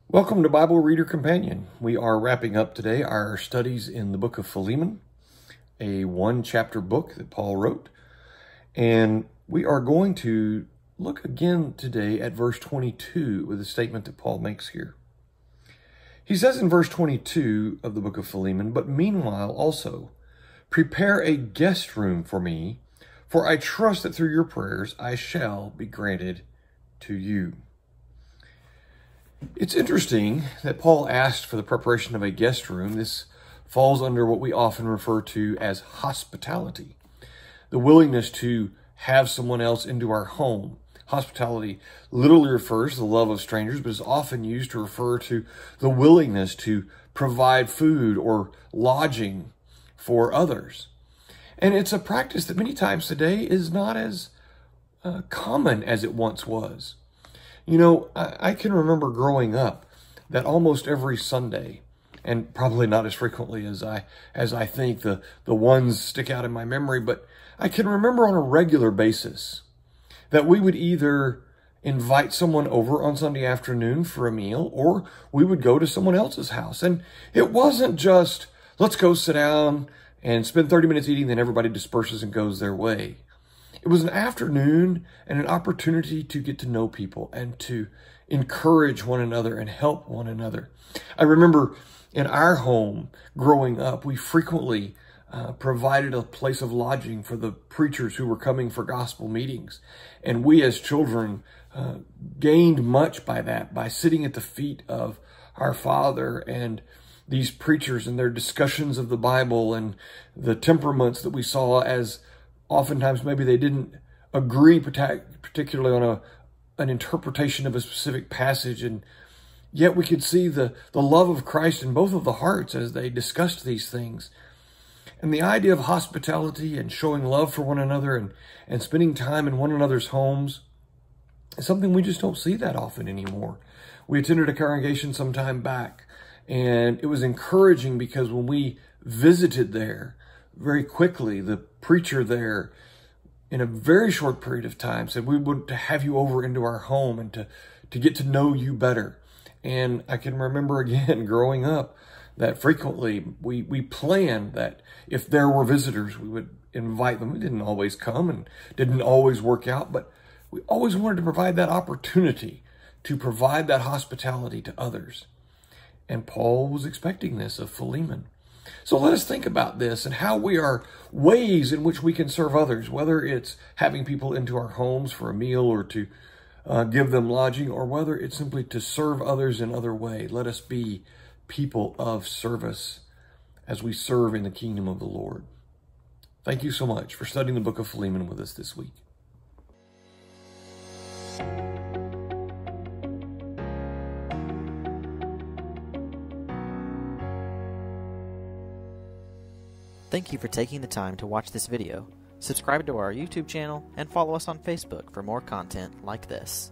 Welcome to Bible Reader Companion. We are wrapping up today our studies in the book of Philemon, a one-chapter book that Paul wrote. And we are going to look again today at verse 22 with a statement that Paul makes here. He says in verse 22 of the book of Philemon, "But meanwhile also prepare a guest room for me, for I trust that through your prayers I shall be granted to you." It's interesting that Paul asked for the preparation of a guest room. This falls under what we often refer to as hospitality, the willingness to have someone else into our home. Hospitality literally refers to the love of strangers, but is often used to refer to the willingness to provide food or lodging for others. And it's a practice that many times today is not as common as it once was. You know, I can remember growing up that almost every Sunday, and probably not as frequently as I think the ones stick out in my memory, but I can remember on a regular basis that we would either invite someone over on Sunday afternoon for a meal, or we would go to someone else's house. And it wasn't just, let's go sit down and spend 30 minutes eating, then everybody disperses and goes their way. It was an afternoon and an opportunity to get to know people and to encourage one another and help one another. I remember in our home growing up, we frequently provided a place of lodging for the preachers who were coming for gospel meetings. And we as children gained much by that, by sitting at the feet of our Father and these preachers and their discussions of the Bible and the temperaments that we saw, as oftentimes maybe they didn't agree particularly on an interpretation of a specific passage, and yet we could see the love of Christ in both of the hearts as they discussed these things. And the idea of hospitality and showing love for one another and spending time in one another's homes is something we just don't see that often anymore. We attended a congregation some time back, and it was encouraging because when we visited there, very quickly, the preacher there, in a very short period of time, said, "We want to have you over into our home and to get to know you better." And I can remember again growing up that frequently we planned that if there were visitors, we would invite them. It didn't always come and didn't always work out, but we always wanted to provide that opportunity to provide that hospitality to others. And Paul was expecting this of Philemon. So let us think about this and how we are ways in which we can serve others, whether it's having people into our homes for a meal or to give them lodging, or whether it's simply to serve others in other way. Let us be people of service as we serve in the kingdom of the Lord. Thank you so much for studying the book of Philemon with us this week. Thank you for taking the time to watch this video. Subscribe to our YouTube channel and follow us on Facebook for more content like this.